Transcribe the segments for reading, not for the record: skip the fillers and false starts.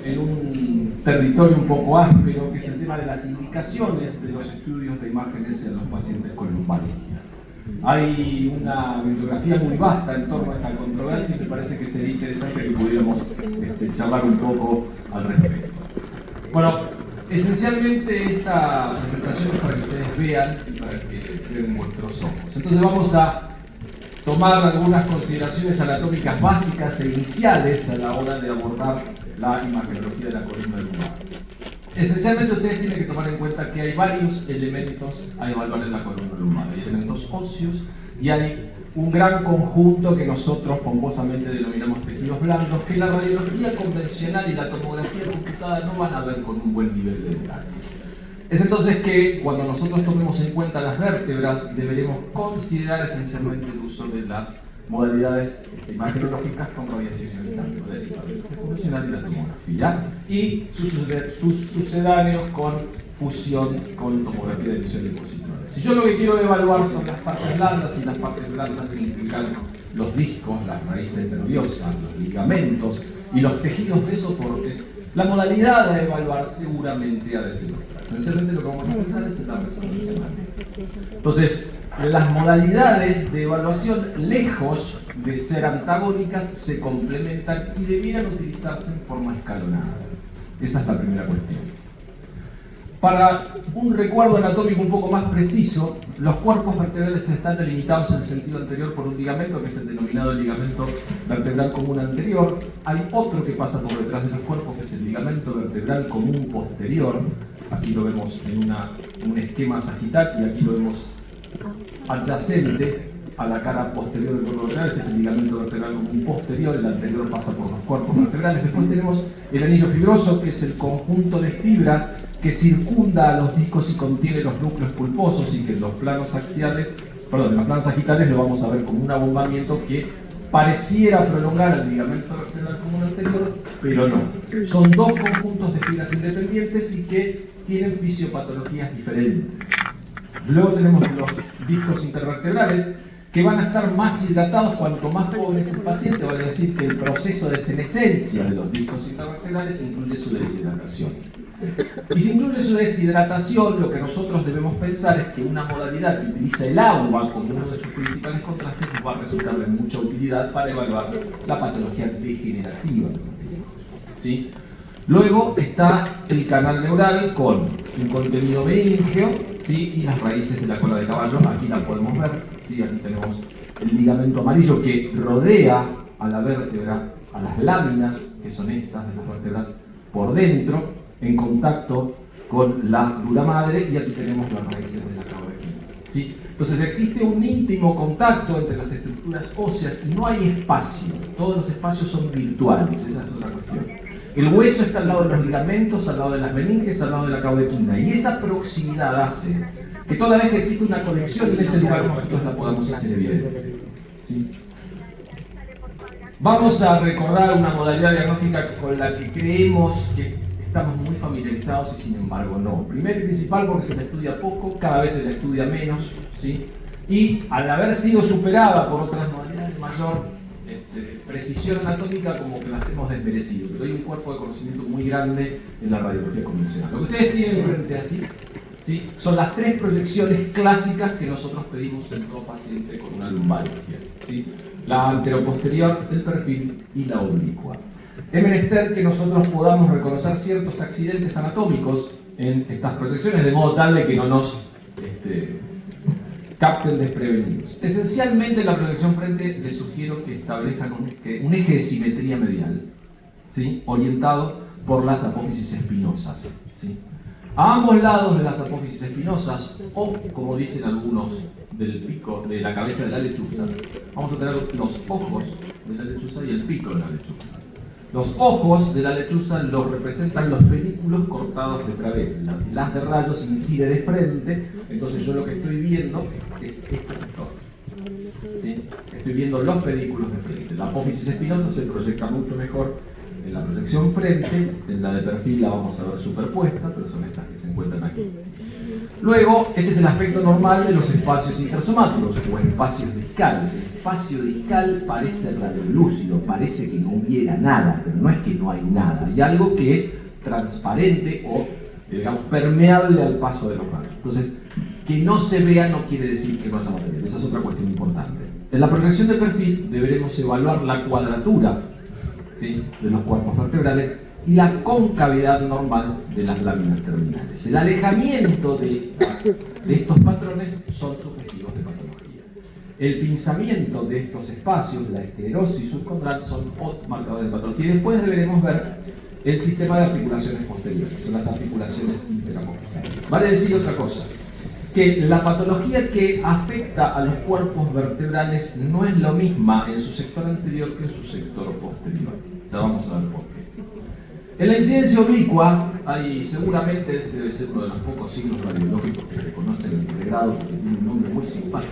en un territorio un poco áspero, que es el tema de las indicaciones de los estudios de imágenes en los pacientes con lumbalgia. Hay una bibliografía muy vasta en torno a esta controversia y me parece que sería interesante que pudiéramos charlar un poco al respecto. Bueno, esencialmente esta presentación es para que ustedes vean y para que vean vuestros ojos. Entonces vamos a tomar algunas consideraciones anatómicas básicas e iniciales a la hora de abordar la imagenología de la columna lumbar. Esencialmente ustedes tienen que tomar en cuenta que hay varios elementos a evaluar en la columna lumbar. Hay elementos óseos y hay un gran conjunto que nosotros pomposamente denominamos tejidos blandos, que la radiología convencional y la tomografía computada no van a ver con un buen nivel de detalle. Es entonces que cuando nosotros tomemos en cuenta las vértebras deberemos considerar esencialmente el uso de las modalidades imagenológicas con radiación ionizante, es decir, la radiología convencional y la tomografía, y sus sucedáneos con fusión con tomografía de emisión de positrones. Si yo lo que quiero evaluar son las partes blandas, y las partes blandas significan los discos, las raíces nerviosas, los ligamentos y los tejidos de soporte, la modalidad a evaluar seguramente ha de ser otra. Esencialmente lo que vamos a pensar es en la resonancia magnética. Entonces, las modalidades de evaluación, lejos de ser antagónicas, se complementan y debieran utilizarse en forma escalonada. Esa es la primera cuestión. Para un recuerdo anatómico un poco más preciso, los cuerpos vertebrales están delimitados en el sentido anterior por un ligamento, que es el denominado ligamento vertebral común anterior. Hay otro que pasa por detrás de los cuerpos, que es el ligamento vertebral común posterior. Aquí lo vemos en un esquema sagital y aquí lo vemos adyacente a la cara posterior del cuerpo vertebral. Este es el ligamento vertebral común posterior, el anterior pasa por los cuerpos vertebrales. Después tenemos el anillo fibroso, que es el conjunto de fibras que circunda a los discos y contiene los núcleos pulposos, y que en los planos axiales, en los planos sagitales lo vamos a ver como un abombamiento que pareciera prolongar el ligamento vertebral común anterior, pero no. Son dos conjuntos de fibras independientes y que tienen fisiopatologías diferentes. Luego tenemos los discos intervertebrales, que van a estar más hidratados cuanto más pobre es el paciente, vale decir que el proceso de senescencia de los discos intervertebrales incluye su deshidratación. Y si incluye su deshidratación, lo que nosotros debemos pensar es que una modalidad que utiliza el agua como uno de sus principales contrastes nos va a resultar de mucha utilidad para evaluar la patología degenerativa. ¿Sí? Luego está el canal neural con un contenido meníngeo, ¿sí? Y las raíces de la cola de caballo. Aquí la podemos ver, ¿sí? Aquí tenemos el ligamento amarillo que rodea a la vértebra, a las láminas, que son estas de las vértebras, por dentro, en contacto con la dura madre, y aquí tenemos las raíces de la caudecina. ¿Sí? Entonces existe un íntimo contacto entre las estructuras óseas y no hay espacio. Todos los espacios son virtuales, esa es otra cuestión. El hueso está al lado de los ligamentos, al lado de las meninges, al lado de la caudequina, y esa proximidad hace que toda vez que existe una conexión en ese lugar nosotros la podamos hacer evidente. ¿Sí? Vamos a recordar una modalidad diagnóstica con la que creemos que estamos muy familiarizados y sin embargo no. Primero y principal porque se le estudia poco, cada vez se le estudia menos, ¿sí? Y al haber sido superada por otras modalidades de mayor precisión anatómica, como que las hemos desmerecido. Pero hay un cuerpo de conocimiento muy grande en la radiología convencional. Lo que ustedes tienen frente así, ¿sí? Son las tres proyecciones clásicas que nosotros pedimos en todo paciente con una lumbalgia, ¿sí? La anteroposterior, el perfil y la oblicua. Es menester que nosotros podamos reconocer ciertos accidentes anatómicos en estas proyecciones, de modo tal de que no nos capten desprevenidos. Esencialmente en la proyección frente les sugiero que establezcan un eje de simetría medial, ¿sí? Orientado por las apófisis espinosas, ¿sí? A ambos lados de las apófisis espinosas, o como dicen algunos del pico, de la cabeza de la lechuza, vamos a tener los ojos de la lechuza y el pico de la lechuza. Los ojos de la lechuza los representan los pedículos cortados de través. El haz de rayos incide de frente, entonces yo lo que estoy viendo es este sector. ¿Sí? Estoy viendo los pedículos de frente. La apófisis espinosa se proyecta mucho mejor en la proyección frente, en la de perfil la vamos a ver superpuesta, pero son estas que se encuentran aquí. Luego, este es el aspecto normal de los espacios intersomáticos o espacios discales. El espacio discal parece radiolúcido, parece que no hubiera nada, pero no es que no hay nada. Hay algo que es transparente o, digamos, permeable al paso de los rayos. Entonces, que no se vea no quiere decir que no haya material. Esa es otra cuestión importante. En la proyección de perfil deberemos evaluar la cuadratura, ¿sí?, de los cuerpos vertebrales y la concavidad normal de las láminas terminales. El alejamiento de estos patrones son sugestivos de patología. El pinzamiento de estos espacios, la esclerosis subcondral, son marcadores de patología. Y después deberemos ver el sistema de articulaciones posteriores, son las articulaciones interapofisales. Vale decir otra cosa, que la patología que afecta a los cuerpos vertebrales no es lo misma en su sector anterior que en su sector posterior. Ya vamos a ver por qué. En la incidencia oblicua, seguramente este debe ser uno de los pocos signos radiológicos que se conocen en el pregrado porque tiene un nombre muy simpático.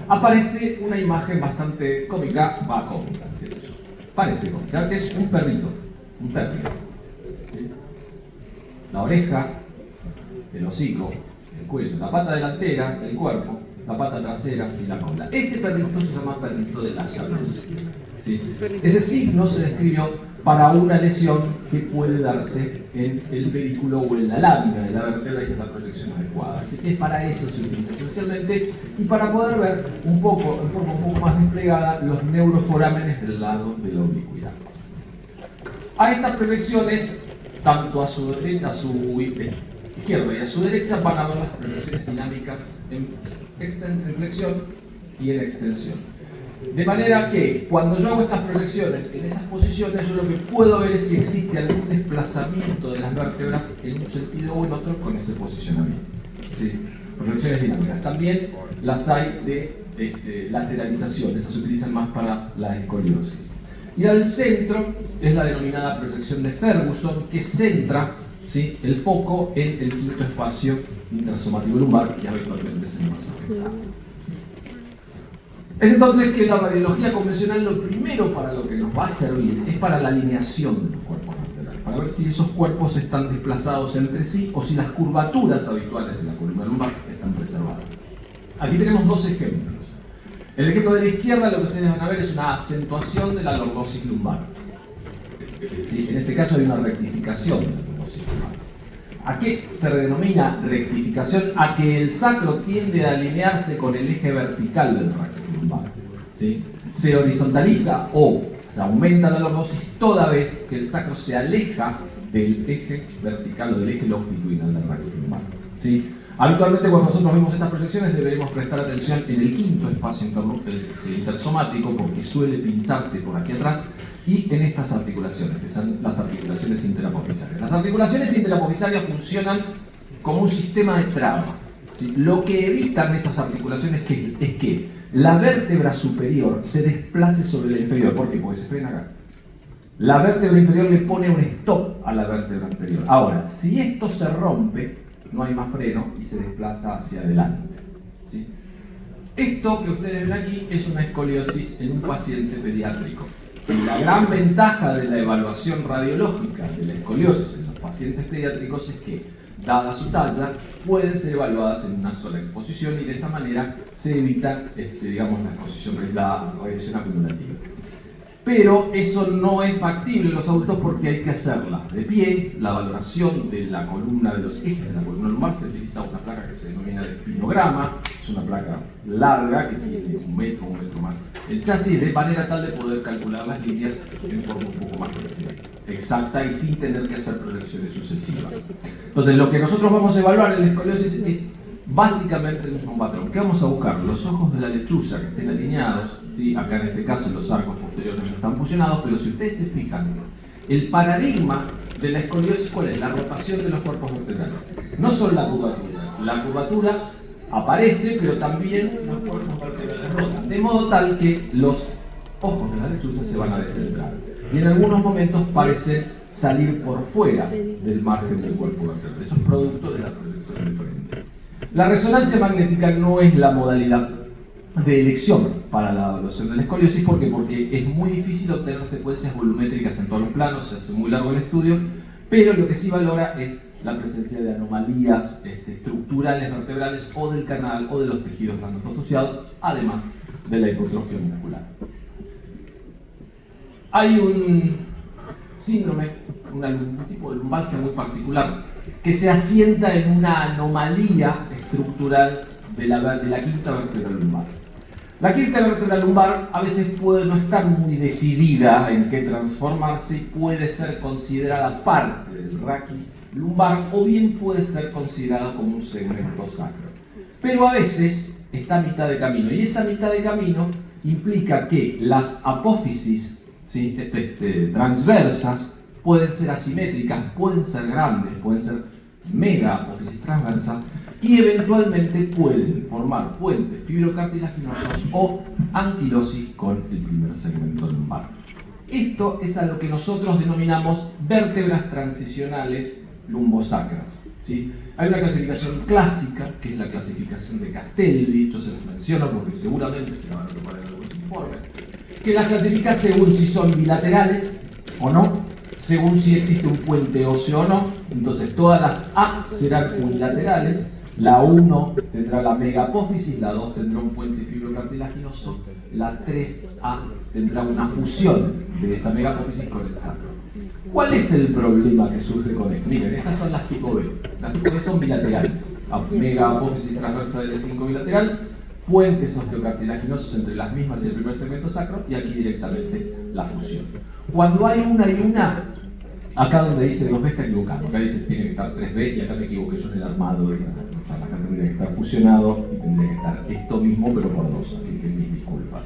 Aparece una imagen bastante cómica, cómica, qué sé yo. Parece cómica, que es un perrito, un término. ¿Sí? La oreja, el hocico, el cuello, la pata delantera, el cuerpo, la pata trasera y la cola. Ese perrito se llama perrito de la Charlotte. ¿Sí? Ese signo se describió para una lesión que puede darse en el pedículo o en la lámina de la vértebra y en la proyección adecuada. Así que para eso se utiliza esencialmente y para poder ver un poco, en forma un poco más desplegada, los neuroforámenes del lado de la oblicuidad. A estas proyecciones, tanto a su derecha, a su izquierda y a su derecha, van a ver las proyecciones dinámicas en flexión y en extensión. De manera que cuando yo hago estas proyecciones en esas posiciones, yo lo que puedo ver es si existe algún desplazamiento de las vértebras en un sentido o en otro con ese posicionamiento. ¿Sí? Proyecciones dinámicas. También las hay de lateralización, esas se utilizan más para la escoliosis. Y al centro es la denominada proyección de Ferguson, que centra, ¿sí?, el foco en el quinto espacio intersomático lumbar, que habitualmente es el más afectado. Es entonces que la radiología convencional lo primero para lo que nos va a servir es para la alineación de los cuerpos vertebrales, para ver si esos cuerpos están desplazados entre sí o si las curvaturas habituales de la columna lumbar están preservadas. Aquí tenemos dos ejemplos. En el ejemplo de la izquierda lo que ustedes van a ver es una acentuación de la lordosis lumbar. ¿Sí? En este caso hay una rectificación de la lordosis lumbar. ¿A qué se denomina rectificación? A que el sacro tiende a alinearse con el eje vertical del recto lumbar. ¿Sí? Se horizontaliza o se aumenta la lordosis toda vez que el sacro se aleja del eje vertical o del eje longitudinal del recto lumbar. ¿Sí? Habitualmente cuando nosotros vemos estas proyecciones deberemos prestar atención en el quinto espacio intersomático porque suele pinzarse por aquí atrás y en estas articulaciones, que son las articulaciones interapofisales. Las articulaciones interapofisales funcionan como un sistema de traba. ¿Sí? Lo que evitan esas articulaciones es que la vértebra superior se desplace sobre la inferior. ¿Por qué? Porque se frena acá. La vértebra inferior le pone un stop a la vértebra anterior. Ahora, si esto se rompe, no hay más freno y se desplaza hacia adelante. ¿Sí? Esto que ustedes ven aquí es una escoliosis en un paciente pediátrico. ¿Sí? La gran ventaja de la evaluación radiológica de la escoliosis en los pacientes pediátricos es que, dada su talla, pueden ser evaluadas en una sola exposición y de esa manera se evita la regresión acumulativa. Pero eso no es factible en los adultos porque hay que hacerla de pie. La valoración de la columna, de los ejes de la columna lumbar, se utiliza una placa que se denomina de espinograma. Es una placa larga que tiene un metro más el chasis, de manera tal de poder calcular las líneas en forma un poco más exacta y sin tener que hacer proyecciones sucesivas. Entonces, lo que nosotros vamos a evaluar en la escoliosis es básicamente el mismo patrón. ¿Qué vamos a buscar? Los ojos de la lechuza que estén alineados, ¿sí? Acá en este caso los arcos posteriores no están fusionados, pero si ustedes se fijan, el paradigma de la escoliosis, ¿cuál es? La rotación de los cuerpos vertebrales. No solo la curvatura. La curvatura aparece, pero también los cuerpos vertebrales rotan, de modo tal que los ojos de la lechuza se van a descentrar. Y en algunos momentos parecen salir por fuera del margen del cuerpo vertebral. Eso es producto de la proyección de frente. La resonancia magnética no es la modalidad de elección para la evaluación de la escoliosis. ¿Por qué? Porque es muy difícil obtener secuencias volumétricas en todos los planos, se hace muy largo el estudio, pero lo que sí valora es la presencia de anomalías estructurales vertebrales o del canal o de los tejidos blandos asociados, además de la hipotrofia muscular. Hay un síndrome, un tipo de lumbalgia muy particular, que se asienta en una anomalía estructural de la quinta vértebra lumbar. La quinta vértebra lumbar a veces puede no estar muy decidida en qué transformarse y puede ser considerada parte del raquis lumbar o bien puede ser considerada como un segmento sacro. Pero a veces está a mitad de camino y esa mitad de camino implica que las apófisis, ¿sí?, transversas pueden ser asimétricas, pueden ser grandes, pueden ser mega apófisis transversas y eventualmente pueden formar puentes fibrocartilaginosos o anquilosis con el primer segmento lumbar. Esto es a lo que nosotros denominamos vértebras transicionales lumbosacras, ¿sí? Hay una clasificación clásica, que es la clasificación de Castelli, yo se los menciono porque seguramente se la van a topar en algunos informes, que las clasifica según si son bilaterales o no, según si existe un puente óseo o no. Entonces todas las A serán unilaterales, la 1 tendrá la megapófisis, la 2 tendrá un puente fibrocartilaginoso, la 3A tendrá una fusión de esa megapófisis con el sacro. ¿Cuál es el problema que surge con esto? Miren, estas son las tipo B. Las tipo B son bilaterales. Megapófisis transversa del L5 bilateral, puentes osteocartilaginosos entre las mismas y el primer segmento sacro, y aquí directamente la fusión. Cuando hay una y una, acá donde dice 2B está equivocado. Acá dice tiene que estar 3B y acá me equivoqué yo en el armado de la charla. Acá tendría que estar fusionado y tendría que estar esto mismo pero por 2, así que mis disculpas.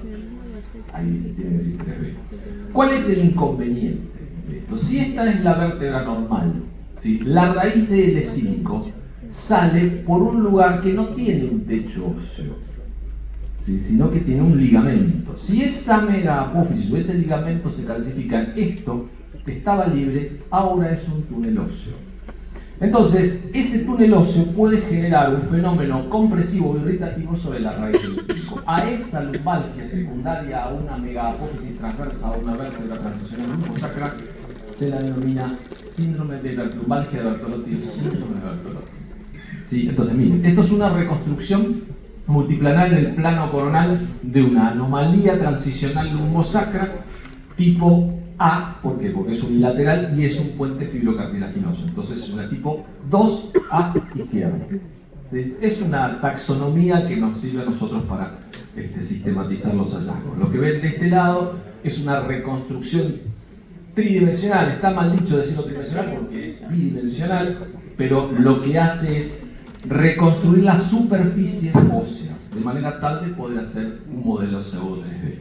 Ahí dice, tiene que decir 3B. ¿Cuál es el inconveniente de esto? Si esta es la vértebra normal, ¿sí?, la raíz de L5 sale por un lugar que no tiene un techo óseo, ¿sí?, sino que tiene un ligamento. Si esa megapófisis o ese ligamento se calcifica en esto que estaba libre, ahora es un túnel óseo. Entonces, ese túnel óseo puede generar un fenómeno compresivo y irritativo sobre la raíz del 5. A esa lumbalgia secundaria a una megapófisis transversa o una vértebra transicional lumbosacra se la denomina síndrome de lumbalgia de Bertolotti o síndrome de Bertolotti. ¿Sí? Entonces, miren, esto es una reconstrucción multiplanar en el plano coronal de una anomalía transicional lumbosacra tipo A. ¿Por qué? Porque es unilateral y es un puente fibrocartilaginoso. Entonces es una tipo 2A izquierda. ¿Sí? Es una taxonomía que nos sirve a nosotros para sistematizar los hallazgos. Lo que ven de este lado es una reconstrucción tridimensional. Está mal dicho decirlo tridimensional porque es bidimensional, pero lo que hace es reconstruir las superficies óseas de manera tal de poder hacer un modelo pseudo 3D.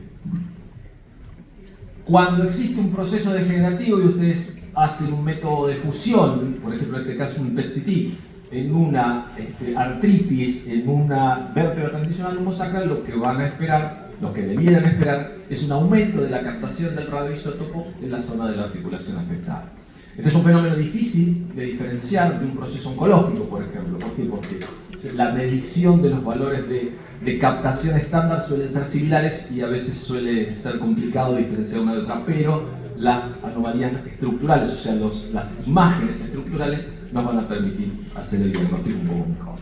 Cuando existe un proceso degenerativo y ustedes hacen un método de fusión, por ejemplo en este caso un PET-CT, en una artritis, en una vértebra transicional lumbosacral, lo que van a esperar, lo que debieran esperar, es un aumento de la captación del radioisótopo en la zona de la articulación afectada. Este es un fenómeno difícil de diferenciar de un proceso oncológico, por ejemplo. ¿Por qué? Porque la medición de los valores de captación estándar suelen ser similares y a veces suele ser complicado diferenciar una de otra, pero las anomalías estructurales, o sea, las imágenes estructurales, nos van a permitir hacer el diagnóstico un poco mejor.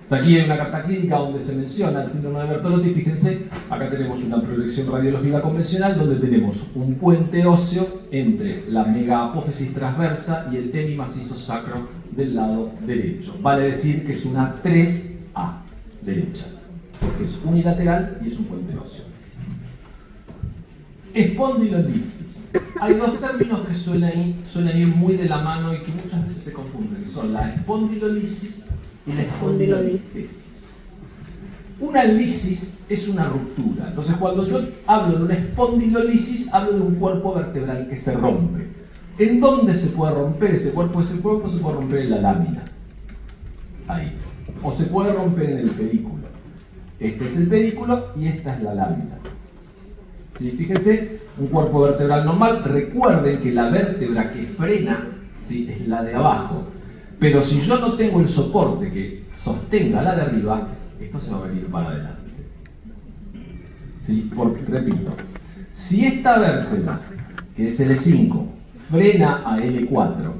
Aquí hay una carta clínica donde se menciona el síndrome de Bertolotti. Fíjense, acá tenemos una proyección radiológica convencional donde tenemos un puente óseo entre la megaapófisis transversa y el temi macizo sacro del lado derecho. Vale decir que es una 3A derecha, porque es unilateral y es un puente óseo. Espondilolisis. Hay dos términos que suelen ir muy de la mano y que muchas veces se confunden. Son la espondilolisis y la espondilolistesis. Una lisis es una ruptura. Entonces, cuando yo hablo de una espondilolisis, hablo de un cuerpo vertebral que se rompe. ¿En dónde se puede romper ese cuerpo? Ese cuerpo se puede romper en la lámina. Ahí. O se puede romper en el pedículo. Este es el pedículo y esta es la lámina. ¿Sí? Fíjense, un cuerpo vertebral normal. Recuerden que la vértebra que frena, ¿sí?, es la de abajo. Pero si yo no tengo el soporte que sostenga la de arriba, esto se va a venir para adelante. ¿sí? Porque, repito, si esta vértebra, que es L5, frena a L4,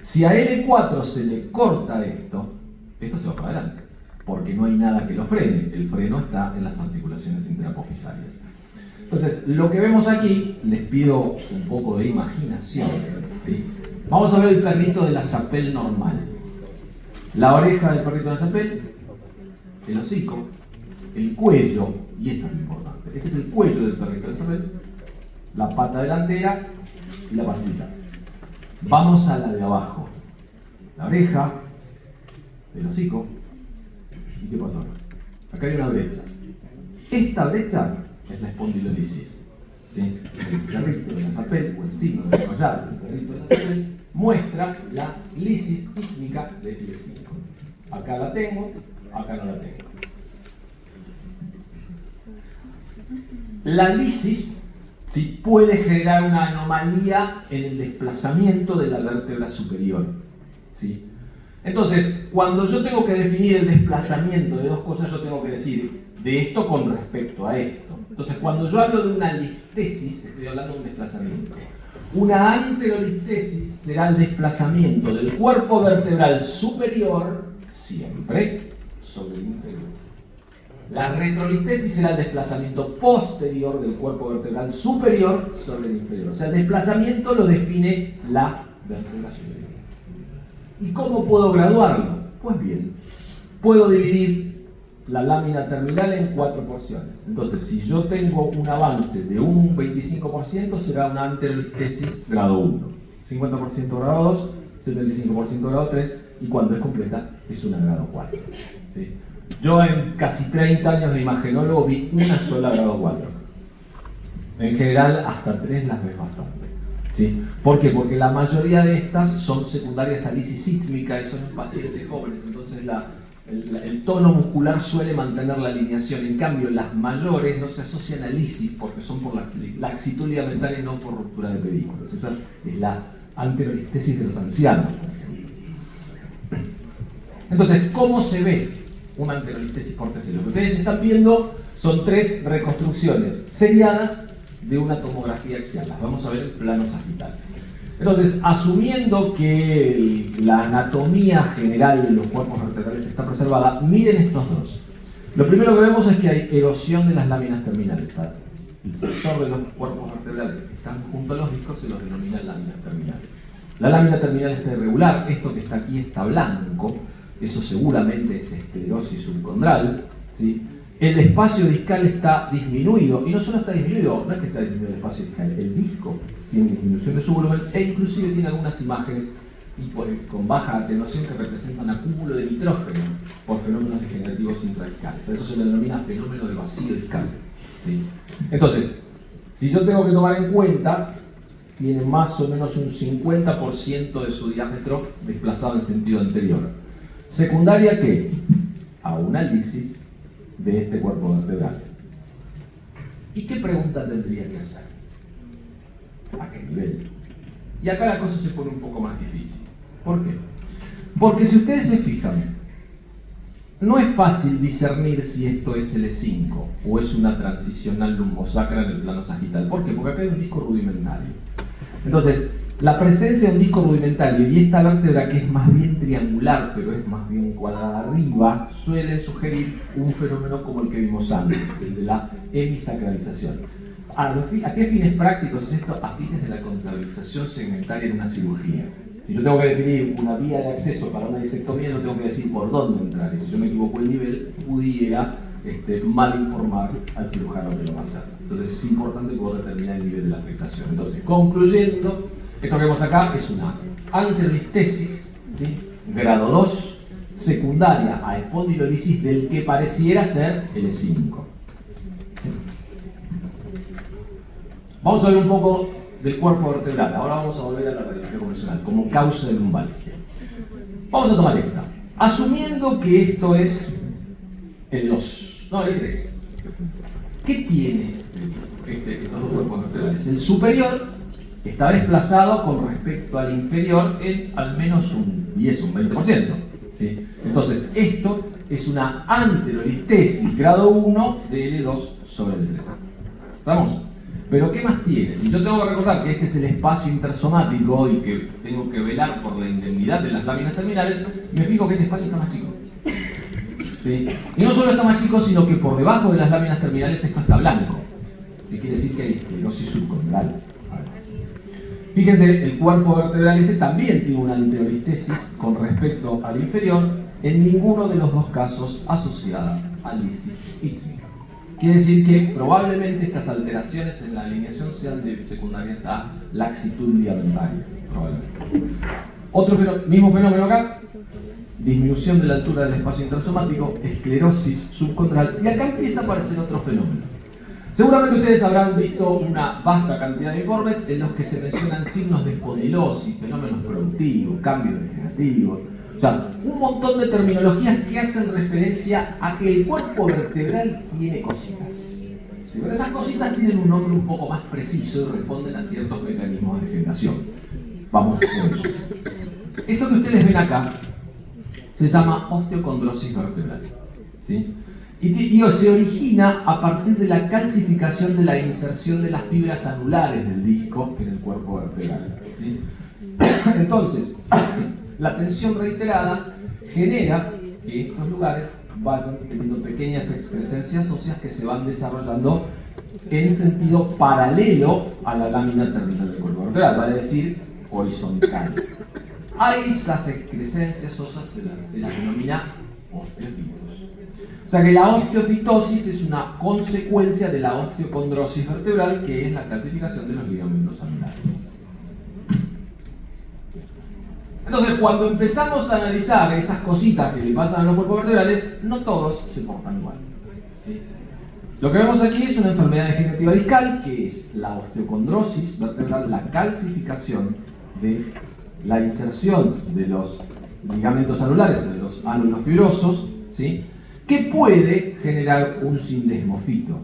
si a L4 se le corta esto se va para adelante, porque no hay nada que lo frene. El freno está en las articulaciones interapofisales. Entonces, lo que vemos aquí, les pido un poco de imaginación, ¿sí? Vamos a ver el perrito de la Chapelle normal. La oreja del perrito de la Chapelle, el hocico, el cuello, y esto es lo importante. Este es el cuello del perrito de la Chapelle, la pata delantera y la pancita. Vamos a la de abajo. La oreja, el hocico. ¿Y qué pasó? Acá hay una brecha. Esta brecha es la espondilolisis. ¿Sí? El perrito de la Chapelle, o el signo de desarrollar del perrito de la Chapelle, muestra la lisis ísmica de L5. Acá la tengo, acá no la tengo. La lisis, ¿sí?, puede generar una anomalía en el desplazamiento de la vértebra superior, ¿sí? Entonces, cuando yo tengo que definir el desplazamiento de dos cosas, yo tengo que decir de esto con respecto a esto. Entonces, cuando yo hablo de una listesis, estoy hablando de un desplazamiento. Una anterolistesis será el desplazamiento del cuerpo vertebral superior siempre sobre el inferior. La retrolistesis será el desplazamiento posterior del cuerpo vertebral superior sobre el inferior. O sea, el desplazamiento lo define la vértebra superior. ¿Y cómo puedo graduarlo? Pues bien, puedo dividir la lámina terminal en 4 porciones. Entonces, si yo tengo un avance de un 25%, será una anterolistesis grado 1, 50% grado 2, 75% grado 3, y cuando es completa es una grado 4. ¿Sí? Yo en casi 30 años de imagenólogo vi una sola grado 4. En general, hasta 3 las ves bastante. ¿Sí? ¿Por qué? Porque la mayoría de estas son secundarias a lisis sísmica y son en pacientes jóvenes, entonces el tono muscular suele mantener la alineación. En cambio, las mayores no se asocian a lisis porque son por laxitud ligamentaria y no por ruptura de pedículos. Esa es la anterolistesis de los ancianos, por ejemplo. Entonces, ¿cómo se ve una anterolistesis por TC? Lo que ustedes están viendo son 3 reconstrucciones seriadas de una tomografía axial. Las vamos a ver en plano sagital. Entonces, asumiendo que la anatomía general de los cuerpos vertebrales está preservada, miren estos dos. Lo primero que vemos es que hay erosión de las láminas terminales. El sector de los cuerpos vertebrales que están junto a los discos se los denomina láminas terminales. La lámina terminal está irregular. Esto que está aquí está blanco. Eso seguramente es esclerosis subcondral, ¿sí? El espacio discal está disminuido, y no solo está disminuido, no es que está disminuido el espacio discal, el disco tiene disminución de su volumen e inclusive tiene algunas imágenes con baja atenuación que representan acúmulo de nitrógeno por fenómenos degenerativos intradiscales. A eso se le denomina fenómeno de vacío discal, ¿sí? Entonces, si yo tengo que tomar en cuenta, tiene más o menos un 50% de su diámetro desplazado en sentido anterior. Secundaria que a una lisis de este cuerpo vertebral. ¿Y qué pregunta tendría que hacer? ¿A qué nivel? Y acá la cosa se pone un poco más difícil. ¿Por qué? Porque si ustedes se fijan, no es fácil discernir si esto es L5 o es una transicional lumbosacra en el plano sagital. ¿Por qué? Porque acá hay un disco rudimentario. Entonces, la presencia de un disco rudimentario y esta vértebra que es más bien triangular, pero es más bien cuadrada arriba, suele sugerir un fenómeno como el que vimos antes, el de la hemisacralización. ¿A qué fines prácticos es esto? A fines de la contabilización segmentaria en una cirugía. Si yo tengo que definir una vía de acceso para una disectomía, no tengo que decir por dónde entrar. Y si yo me equivoco el nivel, pudiera mal informar al cirujano que lo va a hacer. Entonces es importante poder determinar el nivel de la afectación. Entonces, concluyendo, esto que vemos acá es una anterolistesis, ¿sí?, grado 2, secundaria a espondilolisis del que pareciera ser L5. ¿Sí? Vamos a ver un poco del cuerpo vertebral. Ahora vamos a volver a la radiografía convencional como causa de lumbalgia. Vamos a tomar esta. Asumiendo que esto es el 2, no, el 3. ¿Qué tiene estos dos cuerpos vertebrales? El superior está desplazado con respecto al inferior en al menos un 10 o un 20%. ¿Sí? Entonces, esto es una anterolistesis grado 1 de L2 sobre el 3. ¿Estamos? Pero ¿qué más tiene? Si yo tengo que recordar que este es el espacio intersomático y que tengo que velar por la indemnidad de las láminas terminales, me fijo que este espacio está más chico. ¿Sí? Y no solo está más chico, sino que por debajo de las láminas terminales esto está blanco. ¿Sí? Quiere decir que hay esclerosis subcondylar. Fíjense, el cuerpo vertebral este también tiene una anteoristesis con respecto al inferior, en ninguno de los dos casos asociada al lisis isthmica. Quiere decir que probablemente estas alteraciones en la alineación sean secundarias a laxitud ligamentaria, probablemente. Mismo fenómeno acá, disminución de la altura del espacio intersomático, esclerosis subcondylar, y acá empieza a aparecer otro fenómeno. Seguramente ustedes habrán visto una vasta cantidad de informes en los que se mencionan signos de espondilosis, fenómenos productivos, cambios degenerativos, o sea, un montón de terminologías que hacen referencia a que el cuerpo vertebral tiene cositas. ¿Sí? Pero esas cositas tienen un nombre un poco más preciso y responden a ciertos mecanismos de degeneración. Vamos con eso. Esto que ustedes ven acá se llama osteocondrosis vertebral. ¿Sí? Y se origina a partir de la calcificación de la inserción de las fibras anulares del disco en el cuerpo vertebral. ¿Sí? Entonces, la tensión reiterada genera que estos lugares vayan teniendo pequeñas excrescencias óseas que se van desarrollando en sentido paralelo a la lámina terminal del cuerpo vertebral, vale decir, horizontales. A esas excrescencias óseas se las denomina osteofitos. O sea que la osteofitosis es una consecuencia de la osteocondrosis vertebral, que es la calcificación de los ligamentos anulares. Entonces, cuando empezamos a analizar esas cositas que le pasan a los cuerpos vertebrales, no todos se portan igual. ¿Sí? Lo que vemos aquí es una enfermedad degenerativa discal, que es la osteocondrosis vertebral, la calcificación de la inserción de los ligamentos anulares, de los ánulos fibrosos, ¿sí? Que puede generar un sindesmofito.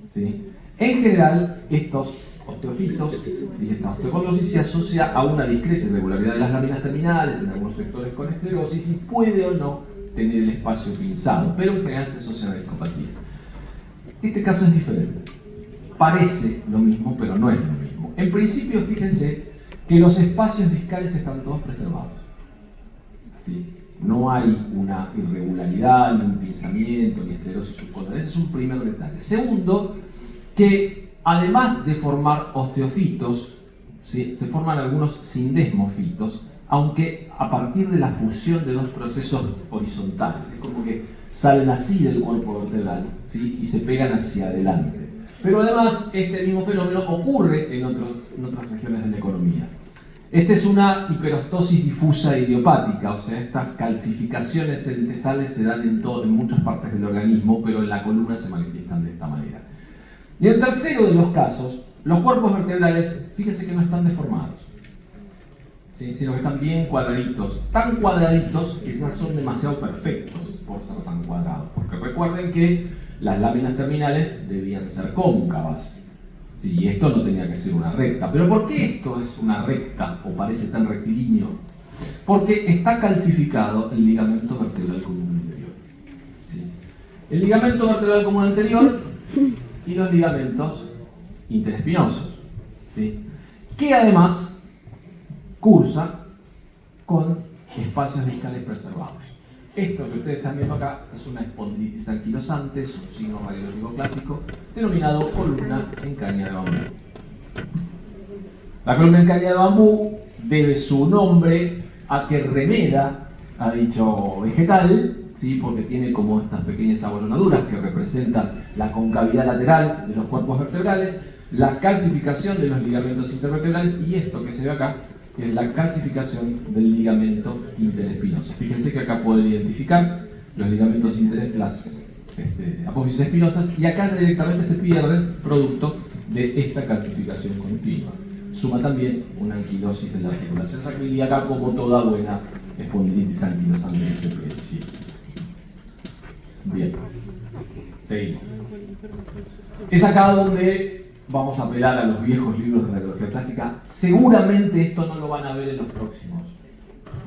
¿Sí? En general, estos osteofitos, ¿sí? Esta osteocondrosis se asocia a una discreta irregularidad de las láminas terminales, en algunos sectores con esclerosis, y puede o no tener el espacio pinzado, pero en general se asocia a la discopatía. Este caso es diferente. Parece lo mismo, pero no es lo mismo. En principio, fíjense que los espacios discales están todos preservados. ¿Sí? No hay una irregularidad, ni un pinzamiento, ni esclerosis subcondylar. Ese es un primer detalle. Segundo, que además de formar osteofitos, ¿sí? Se forman algunos sindesmofitos, aunque a partir de la fusión de dos procesos horizontales. Es como que salen así del cuerpo vertebral, ¿sí? Y se pegan hacia adelante. Pero además, este mismo fenómeno ocurre en otras regiones de la economía. Esta es una hiperostosis difusa idiopática, o sea, estas calcificaciones entesales se dan en muchas partes del organismo, pero en la columna se manifiestan de esta manera. Y el tercero de los casos, los cuerpos vertebrales, fíjense que no están deformados, ¿sí? Sino que están bien cuadraditos, tan cuadraditos que ya son demasiado perfectos por ser tan cuadrados, porque recuerden que las láminas terminales debían ser cóncavas. Sí, y esto no tenía que ser una recta. ¿Pero por qué esto es una recta o parece tan rectilíneo? Porque está calcificado el ligamento vertebral común anterior. ¿Sí? El ligamento vertebral común anterior y los ligamentos interespinosos. ¿Sí? Que además cursa con espacios discales preservados. Esto que ustedes están viendo acá es una espondilitis anquilosante, es un signo radiológico clásico, denominado columna en caña de bambú. La columna en caña de bambú debe su nombre a que remeda a dicho vegetal, ¿sí? Porque tiene como estas pequeñas abolonaduras que representan la concavidad lateral de los cuerpos vertebrales, la calcificación de los ligamentos intervertebrales y esto que se ve acá, que es la calcificación del ligamento interespinoso. Fíjense que acá pueden identificar los ligamentos las apófisis espinosas y acá ya directamente se pierde producto de esta calcificación continua. Suma también una anquilosis de la articulación sacroiliaca como toda buena espondilitis anquilosante que se puede decir. Bien, seguimos. Es acá donde vamos a apelar a los viejos libros de radiología clásica. Seguramente esto no lo van a ver en los próximos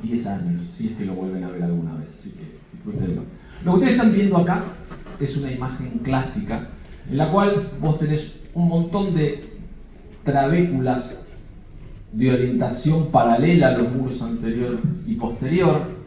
10 años, si es que lo vuelven a ver alguna vez, así que disfrútenlo. Lo que ustedes están viendo acá es una imagen clásica en la cual vos tenés un montón de trabéculas de orientación paralela a los muros anterior y posterior,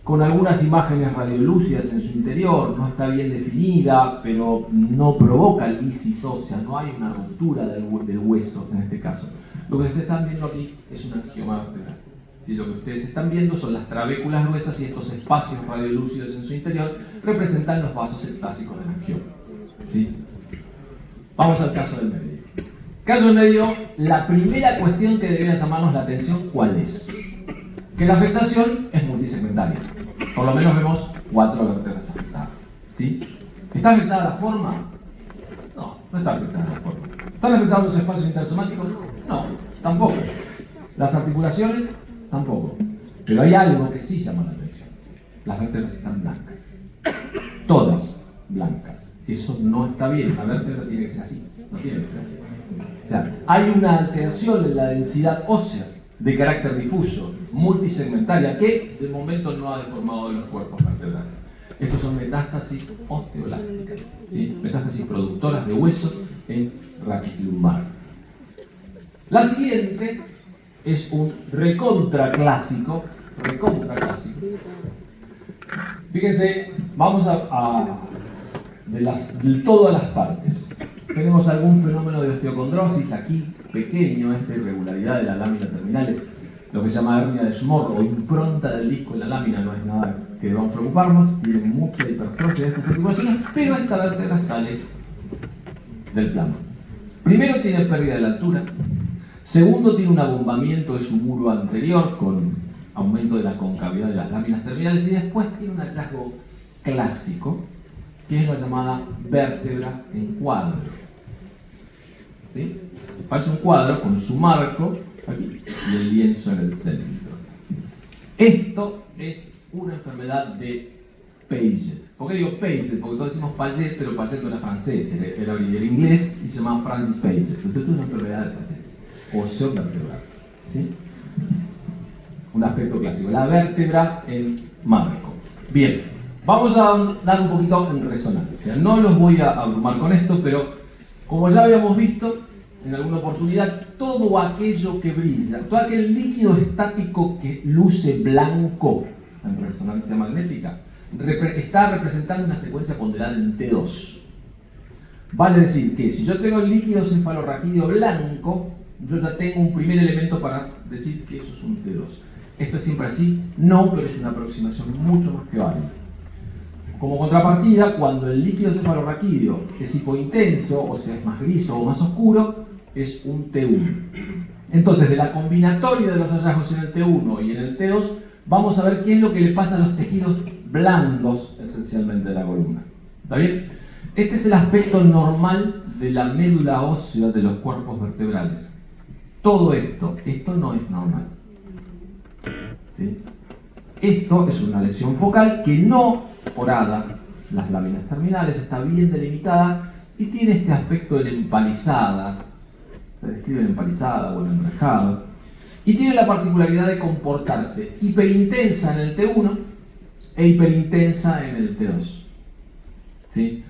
con algunas imágenes radiolúcidas en su interior. No está bien definida, pero no provoca lisis ósea, no hay una ruptura del hueso en este caso. Lo que ustedes están viendo aquí es una angioma vertebral. ¿Sí? Lo que ustedes están viendo son las trabéculas gruesas y estos espacios radiolúcidos en su interior representan los vasos ectásicos del angioma. ¿Sí? Vamos al caso del medio. Caso del medio, la primera cuestión que debería llamarnos la atención, ¿cuál es? Que la afectación es multisegmentaria. Por lo menos vemos 4 vértebras afectadas. ¿Sí? ¿Está afectada la forma? No, no está afectada la forma. ¿Están afectados los espacios intersomáticos? No, tampoco. ¿Las articulaciones? Tampoco. Pero hay algo que sí llama la atención. Las vértebras están blancas. Todas blancas. Eso no está bien. La vértebra tiene que ser así. No tiene que ser así. O sea, hay una alteración en la densidad ósea de carácter difuso, multisegmentaria, que de momento no ha deformado los cuerpos vertebrales. Estos son metástasis osteolácticas, ¿sí? Metástasis productoras de hueso en raquis lumbar. La siguiente es un recontra clásico. Fíjense, vamos de todas las partes. Tenemos algún fenómeno de osteocondrosis aquí, pequeño, esta irregularidad de la lámina terminal es lo que se llama hernia de Schmorr o impronta del disco en la lámina, no es nada que debamos preocuparnos, tiene mucha hipertrofia de estas articulaciones, pero esta vértebra sale del plano. Primero tiene pérdida de la altura, segundo tiene un abombamiento de su muro anterior con aumento de la concavidad de las láminas terminales y después tiene un hallazgo clásico que es la llamada vértebra en cuadro. ¿Sí? Parece un cuadro con su marco aquí y el lienzo en el centro. Esto es una enfermedad de Paget. ¿Por qué digo Paget? Porque todos decimos Paget, pero Paget era francés, era inglés y se llamaba Francis Paget. Entonces esto es una enfermedad de Paget, óseo vertebral. ¿Sí? Un aspecto clásico. La vértebra en marco. Bien, vamos a dar un poquito en resonancia. No los voy a abrumar con esto, pero como ya habíamos visto en alguna oportunidad, todo aquello que brilla, todo aquel líquido estático que luce blanco en resonancia magnética, está representando una secuencia ponderada en T2. Vale decir que si yo tengo el líquido cefalorraquídeo blanco, yo ya tengo un primer elemento para decir que eso es un T2. ¿Esto es siempre así? No, pero es una aproximación mucho más que válida. Como contrapartida, cuando el líquido cefalorraquídeo es hipointenso, o sea, es más gris o más oscuro, es un T1. Entonces, de la combinatoria de los hallazgos en el T1 y en el T2, vamos a ver qué es lo que le pasa a los tejidos blandos, esencialmente, de la columna. ¿Está bien? Este es el aspecto normal de la médula ósea de los cuerpos vertebrales. Todo esto no es normal. ¿Sí? Esto es una lesión focal que no porada, las láminas terminales, está bien delimitada y tiene este aspecto de la empalizada, se describe en empalizada o en enrejado, y tiene la particularidad de comportarse hiperintensa en el T1 e hiperintensa en el T2. ¿Sí?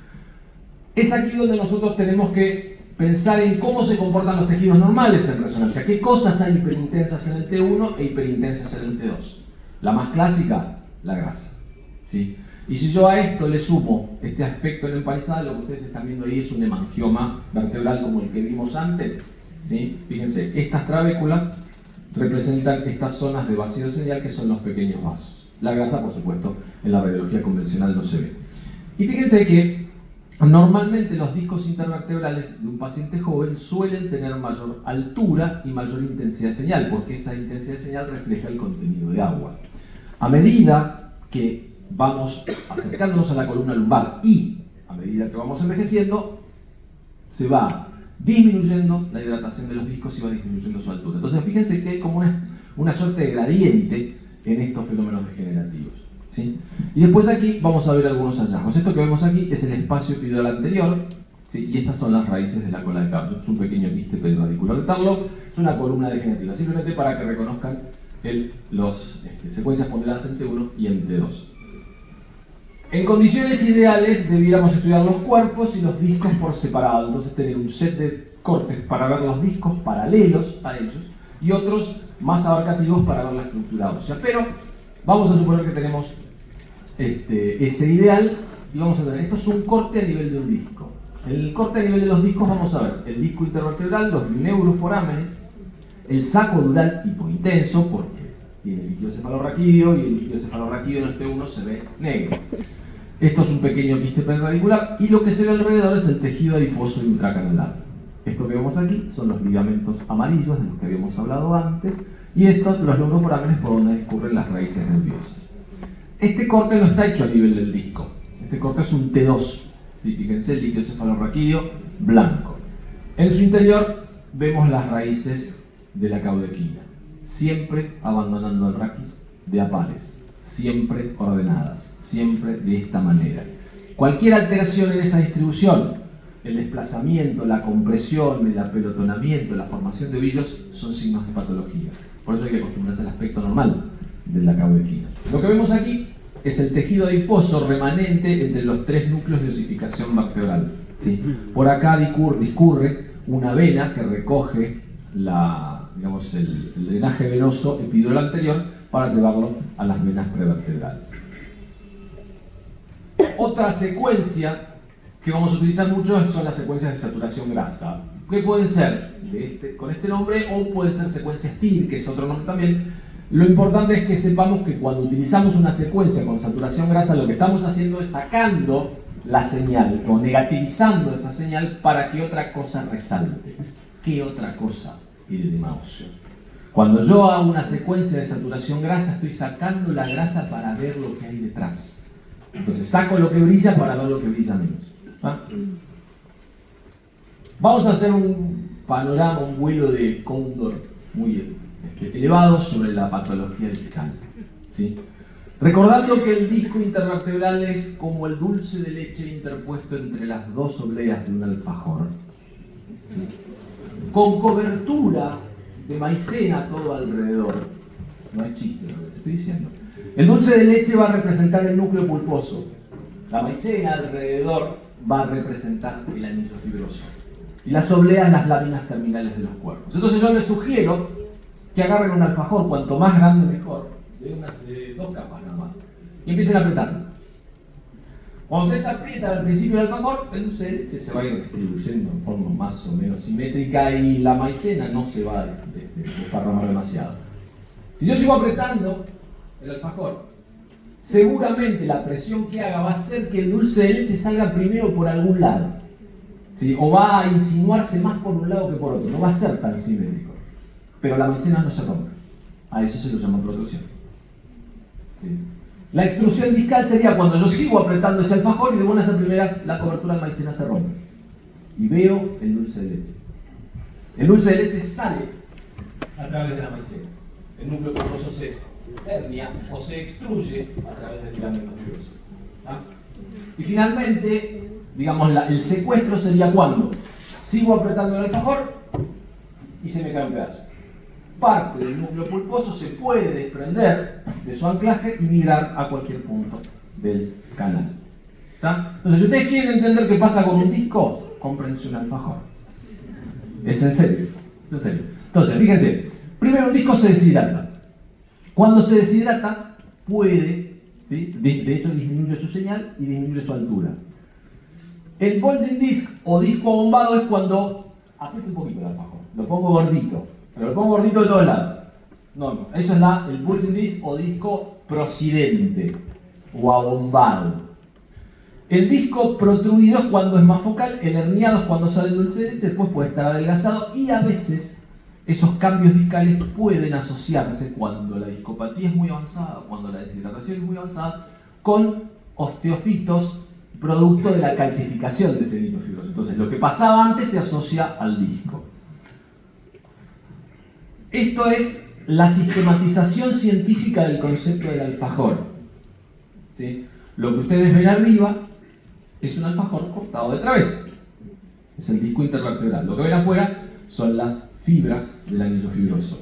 Es aquí donde nosotros tenemos que pensar en cómo se comportan los tejidos normales en resonancia, qué cosas hay hiperintensas en el T1 e hiperintensas en el T2. La más clásica, la grasa. ¿Sí? Y si yo a esto le sumo este aspecto en empalizada, lo que ustedes están viendo ahí es un hemangioma vertebral como el que vimos antes. ¿Sí? Fíjense, estas trabéculas representan estas zonas de vacío sedial que son los pequeños vasos. La grasa, por supuesto, en la radiología convencional no se ve. Y fíjense que normalmente los discos intervertebrales de un paciente joven suelen tener mayor altura y mayor intensidad de señal, porque esa intensidad de señal refleja el contenido de agua. A medida que vamos acercándonos a la columna lumbar y a medida que vamos envejeciendo, se va disminuyendo la hidratación de los discos y va disminuyendo su altura. Entonces fíjense que hay como una suerte de gradiente en estos fenómenos degenerativos. ¿Sí? Y después aquí vamos a ver algunos hallazgos. Esto que vemos aquí es el espacio epidural anterior, ¿sí? Y estas son las raíces de la cola de Carlos. Es un pequeño quiste perirradicular de Tarlow, es una columna degenerativa, simplemente para que reconozcan las secuencias ponderadas en T1 y en T2. En condiciones ideales debiéramos estudiar los cuerpos y los discos por separado, entonces tener un set de cortes para ver los discos paralelos a ellos y otros más abarcativos para ver la estructura ósea. Pero vamos a suponer que tenemos ese ideal y vamos a tener, esto es un corte a nivel de un disco. En el corte a nivel de los discos vamos a ver el disco intervertebral, los neuroforámenes, el saco dural hipointenso, porque tiene el líquido cefalorraquídeo y el líquido cefalorraquídeo en este 1 se ve negro. Esto es un pequeño quiste perradicular y lo que se ve alrededor es el tejido adiposo intracanular. Esto que vemos aquí son los ligamentos amarillos de los que habíamos hablado antes y estos los neuroforámenes por donde discurren las raíces nerviosas. Este corte no está hecho a nivel del disco. Este corte es un T2. ¿Sí? Fíjense, el líquido cefalorraquídeo blanco. En su interior vemos las raíces de la caudequina, siempre abandonando el raquis de a pares, siempre ordenadas, siempre de esta manera. Cualquier alteración en esa distribución, el desplazamiento, la compresión, el apelotonamiento, la formación de ovillos, son signos de patología. Por eso hay que acostumbrarse al aspecto normal de la caudequina. Lo que vemos aquí es el tejido adiposo remanente entre los tres núcleos de osificación vertebral. ¿Sí? Por acá discurre una vena que recoge el drenaje venoso epidural anterior para llevarlo a las venas prevertebrales. Otra secuencia que vamos a utilizar mucho son las secuencias de saturación grasa, que pueden ser con este nombre o pueden ser secuencias PIR, que es otro nombre también. Lo importante es que sepamos que cuando utilizamos una secuencia con saturación grasa, lo que estamos haciendo es sacando la señal o negativizando esa señal para que otra cosa resalte. ¿Qué otra cosa? El edema óseo. Cuando yo hago una secuencia de saturación grasa, estoy sacando la grasa para ver lo que hay detrás. Entonces saco lo que brilla para ver lo que brilla menos. ¿Ah? Vamos a hacer un panorama, un vuelo de cóndor muy elevado sobre la patología discal. ¿Sí? Recordando que el disco intervertebral es como el dulce de leche interpuesto entre las dos obleas de un alfajor. ¿Sí? Con cobertura de maicena todo alrededor. No es chiste lo que les estoy diciendo. El dulce de leche va a representar el núcleo pulposo. La maicena alrededor va a representar el anillo fibroso. Y las obleas, las láminas terminales de los cuerpos. Entonces yo les sugiero que agarren un alfajor, cuanto más grande mejor, de 2 capas nada más, y empiecen a apretarlo. Cuando ustedes aprietan al principio del alfajor, el dulce de leche se va a ir distribuyendo en forma más o menos simétrica y la maicena no se va a desparramar demasiado. Si yo sigo apretando el alfajor, seguramente la presión que haga va a hacer que el dulce de leche salga primero por algún lado. ¿Sí? O va a insinuarse más por un lado que por otro, no va a ser tan simétrico. Pero la maicena no se rompe. A eso se lo llama protrusión. ¿Sí? La extrusión discal sería cuando yo sigo apretando ese alfajor y de buenas a primeras la cobertura de maicena se rompe. Y veo el dulce de leche. El dulce de leche sale a través de la maicena. El núcleo pulposo se hernia o se extruye a través del filamento fibroso. ¿Ah? Y finalmente, digamos, el secuestro sería cuando sigo apretando el alfajor y se me cae un pedazo. Parte del núcleo pulposo se puede desprender de su anclaje y migrar a cualquier punto del canal. ¿Está? Entonces, si ustedes quieren entender qué pasa con un disco, cómprense un alfajor. Es en serio. En serio. Entonces, fíjense, primero un disco se deshidrata. Cuando se deshidrata, puede, ¿sí? de hecho disminuye su señal y disminuye su altura. El bulging disc o disco abombado es cuando aprieto un poquito el alfajor, lo pongo gordito. Pero lo pongo gordito de todos lados. No. Eso es el bulging disc o disco procidente o abombado. El disco protruido es cuando es más focal, el herniado es cuando sale el dulce de leche, después puede estar adelgazado y a veces esos cambios discales pueden asociarse cuando la discopatía es muy avanzada, cuando la deshidratación es muy avanzada, con osteofitos producto de la calcificación de ese disco fibroso. Entonces lo que pasaba antes se asocia al disco. Esto es la sistematización científica del concepto del alfajor. ¿Sí? Lo que ustedes ven arriba es un alfajor cortado de través. Es el disco intervertebral. Lo que ven afuera son las fibras del anillo fibroso.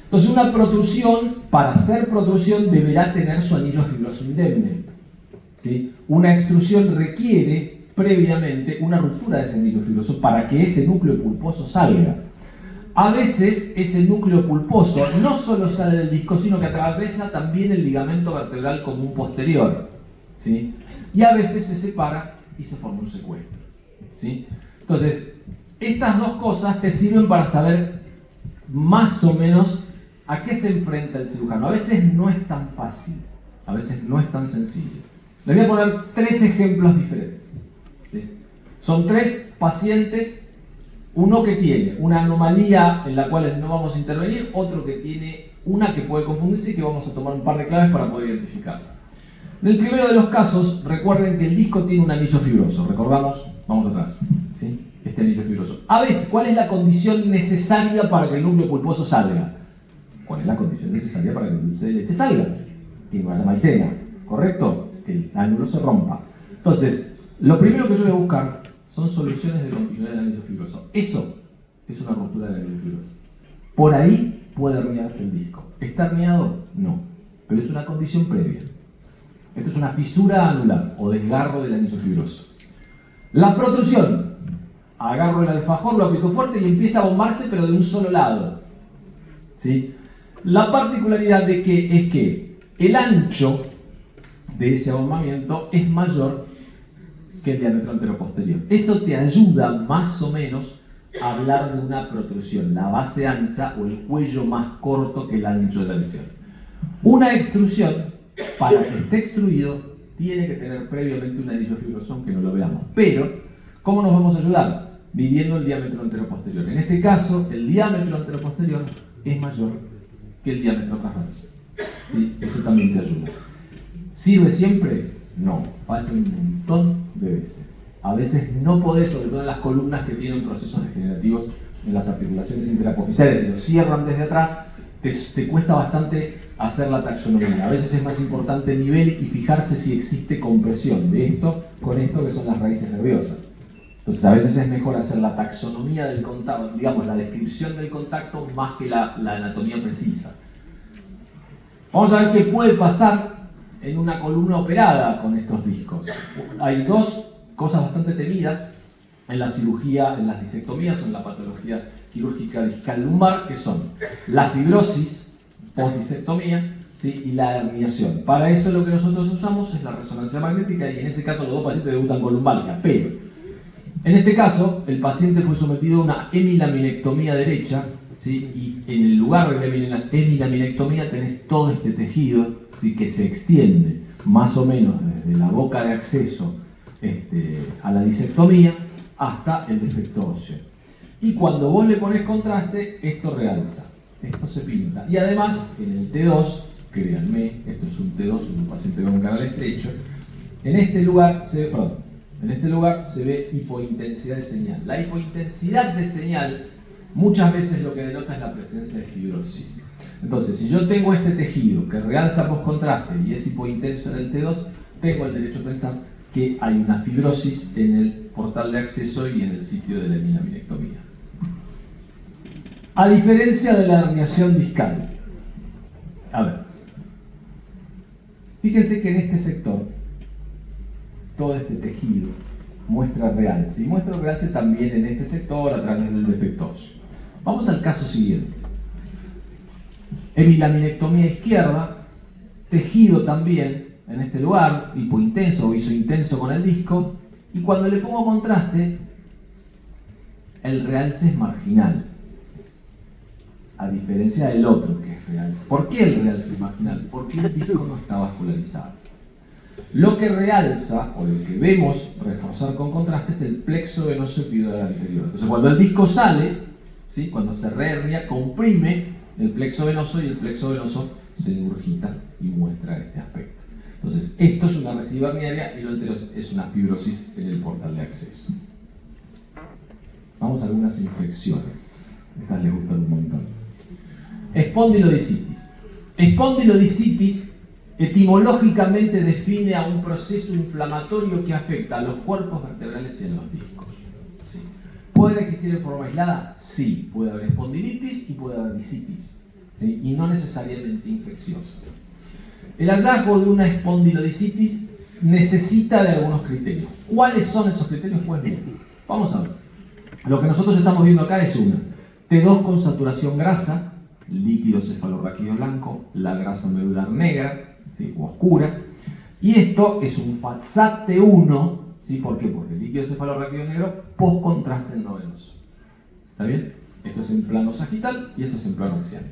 Entonces una protrusión, para ser protrusión, deberá tener su anillo fibroso indemne. ¿sí? Una extrusión requiere previamente una ruptura de ese núcleo fibroso para que ese núcleo pulposo salga. A veces ese núcleo pulposo no solo sale del disco, sino que atraviesa también el ligamento vertebral común posterior, ¿sí? Y a veces se separa y se forma un secuestro, ¿sí? Entonces, estas dos cosas te sirven para saber más o menos a qué se enfrenta el cirujano. A veces no es tan fácil, a veces no es tan sencillo. Les voy a poner 3 ejemplos diferentes, ¿sí? Son 3 pacientes. Uno que tiene una anomalía en la cual no vamos a intervenir, otro que tiene una que puede confundirse y que vamos a tomar un par de claves para poder identificar. En el primero de los casos, recuerden que el disco tiene un anillo fibroso. Recordamos, vamos atrás, ¿sí? Este anillo fibroso. A veces, ¿cuál es la condición necesaria para que el núcleo pulposo salga? ¿Cuál es la condición necesaria para que el dulce de leche salga? Tiene que haber maicena, ¿correcto? Que el ángulo se rompa. Entonces, lo primero que yo voy a buscar son soluciones de continuidad del anillo fibroso. Eso es una ruptura del anillo fibroso. Por ahí puede herniarse el disco. ¿Está herniado? No. Pero es una condición previa. Esto es una fisura anular o desgarro del anillo fibroso. La protrusión. Agarro el alfajor, lo aprieto fuerte y empieza a bombarse, pero de un solo lado, ¿sí? La particularidad es que el ancho de ese abombamiento es mayor que el diámetro anteroposterior. Eso te ayuda más o menos a hablar de una protrusión, la base ancha o el cuello más corto que el ancho de la lesión. Una extrusión, para que esté extruido, tiene que tener previamente un anillo fibroso, aunque no lo veamos. Pero, ¿cómo nos vamos a ayudar? Midiendo el diámetro anteroposterior. En este caso, el diámetro anteroposterior es mayor que el diámetro transverso, ¿sí? Eso también te ayuda. ¿Sirve siempre? No, pasa un montón de veces. A veces no podés, sobre todo en las columnas que tienen procesos degenerativos en las articulaciones interapofisiales, si lo cierran desde atrás, te cuesta bastante hacer la taxonomía. A veces es más importante el nivel y fijarse si existe compresión de esto con esto que son las raíces nerviosas. Entonces a veces es mejor hacer la taxonomía del contacto, digamos la descripción del contacto más que la anatomía precisa. Vamos a ver qué puede pasar en una columna operada con estos discos. Hay 2 cosas bastante temidas en la cirugía, en las disectomías o en la patología quirúrgica discal lumbar, que son la fibrosis post-disectomía, ¿sí? Y la herniación. Para eso lo que nosotros usamos es la resonancia magnética y en ese caso los 2 pacientes debutan con lumbalgia, pero en este caso el paciente fue sometido a una hemilaminectomía derecha, ¿sí? Y en el lugar de la hemilaminectomía tenés todo este tejido, ¿sí? Que se extiende más o menos desde la boca de acceso a la disectomía hasta el defecto óseo. Y cuando vos le pones contraste, esto realza, esto se pinta. Y además, en el T2, créanme, esto es un T2, un paciente con un canal estrecho, en este lugar se ve hipointensidad de señal. La hipointensidad de señal muchas veces lo que denota es la presencia de fibrosis. Entonces, si yo tengo este tejido que realza post-contraste y es hipointenso en el T2, tengo el derecho a pensar que hay una fibrosis en el portal de acceso y en el sitio de la hemilaminectomía. A diferencia de la herniación discal, a ver, fíjense que en este sector, todo este tejido muestra realce, y muestra realce también en este sector a través del defecto óseo. Vamos al caso siguiente. Hemilaminectomía izquierda, tejido también en este lugar, hipointenso o isointenso con el disco, y cuando le pongo contraste, el realce es marginal, a diferencia del otro que es realce. ¿Por qué el realce es marginal? Porque el disco no está vascularizado. Lo que realza, o lo que vemos reforzar con contraste, es el plexo venoso epidural anterior. Entonces cuando el disco sale, ¿sí? Cuando se rehernia, comprime el plexo venoso y el plexo venoso se ingurgita y muestra este aspecto. Entonces, esto es una recidiva herniaria y lo anterior es una fibrosis en el portal de acceso. Vamos a algunas infecciones. Estas les gustan un montón. Espondilodicitis. Espondilodicitis etimológicamente define a un proceso inflamatorio que afecta a los cuerpos vertebrales y a los discos. ¿Sí? ¿Pueden existir en forma aislada? Sí. Puede haber espondilitis y puede haber disitis, ¿sí? Y no necesariamente infecciosas. El hallazgo de una espondilodicitis necesita de algunos criterios. ¿Cuáles son esos criterios? Pues bien, vamos a ver. Lo que nosotros estamos viendo acá es una T2 con saturación grasa, líquido cefalorraquídeo blanco, la grasa medular negra, ¿sí?, o oscura. Y esto es un FATSAT T1, ¿sí? ¿Por qué? Porque el líquido cefalorraquídeo negro post-contraste endovenoso. ¿Está bien? Esto es en plano sagital y esto es en plano axial.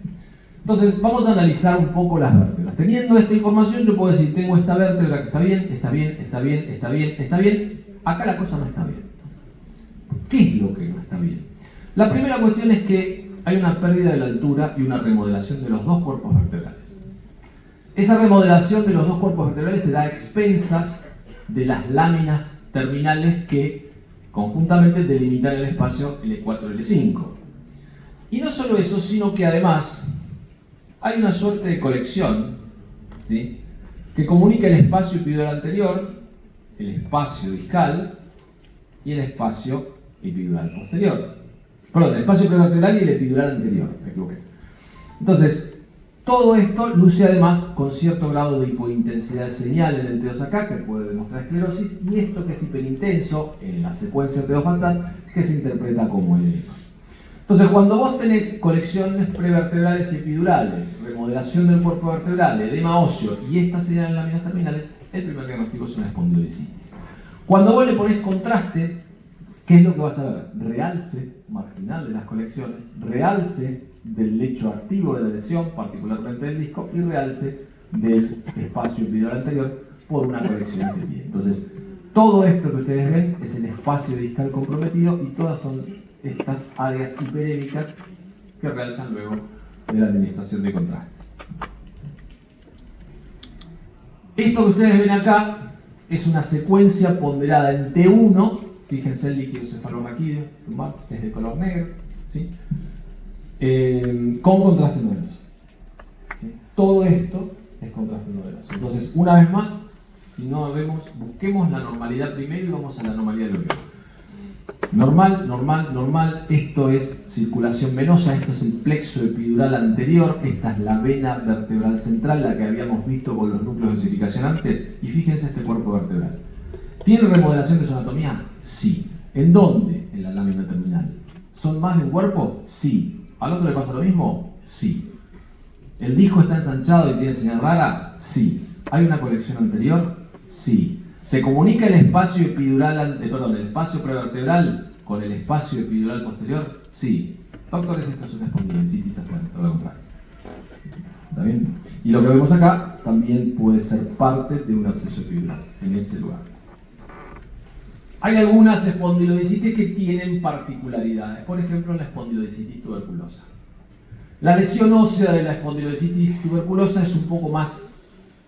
Entonces, vamos a analizar un poco las vértebras. Teniendo esta información, yo puedo decir, tengo esta vértebra que está bien, está bien, está bien, está bien, está bien. Acá la cosa no está bien. ¿Qué es lo que no está bien? La primera cuestión es que hay una pérdida de la altura y una remodelación de los dos cuerpos vertebrales. Esa remodelación de los dos cuerpos vertebrales se da a expensas de las láminas terminales que conjuntamente delimitan el espacio L4 y L5. Y no solo eso, sino que además hay una suerte de colección, ¿sí?, que comunica el espacio epidural anterior, el espacio discal y el espacio epidural posterior. Perdón, el espacio prevertebral y el epidural anterior, me equivoqué. Entonces, todo esto luce además con cierto grado de hipointensidad de señal en el T2 acá, que puede demostrar esclerosis, y esto que es hiperintenso en la secuencia T2 FATSAT, que se interpreta como edema. Entonces, cuando vos tenés colecciones prevertebrales y epidurales, remodelación del cuerpo vertebral, edema óseo y esta señal en láminas terminales, el primer diagnóstico es una espondilodicitis. Cuando vos le ponés contraste, ¿qué es lo que vas a ver? Realce marginal de las colecciones, realce del lecho activo de la lesión, particularmente del disco, y realce del espacio epidural anterior por una colección de pie. Entonces, todo esto que ustedes ven es el espacio discal comprometido y todas son estas áreas hiperémicas que realzan luego de la administración de contraste. Esto que ustedes ven acá es una secuencia ponderada en T1. Fíjense, el líquido cefalorraquídeo es de color negro, ¿sí?, con contraste endovenoso, ¿sí? Todo esto es contraste endovenoso. Entonces, una vez más, si no vemos, busquemos la normalidad primero y vamos a la normalidad luego. Normal, normal, normal. Esto es circulación venosa, esto es el plexo epidural anterior, esta es la vena vertebral central, la que habíamos visto con los núcleos de osificación antes, y fíjense este cuerpo vertebral. ¿Tiene remodelación de su anatomía? Sí. ¿En dónde? En la lámina terminal. ¿Son más de un cuerpo? Sí. ¿Al otro le pasa lo mismo? Sí. ¿El disco está ensanchado y tiene señal rara? Sí. ¿Hay una colección anterior? Sí. ¿Se comunica el espacio epidural, el espacio prevertebral con el espacio epidural posterior? Sí. Doctores, esto es una espondilodicitis hasta todo lo contrario. ¿Está bien? Y lo que vemos acá también puede ser parte de un absceso epidural en ese lugar. Hay algunas espondilodicitis que tienen particularidades, por ejemplo la espondilodicitis tuberculosa. La lesión ósea de la espondilodicitis tuberculosa es un poco más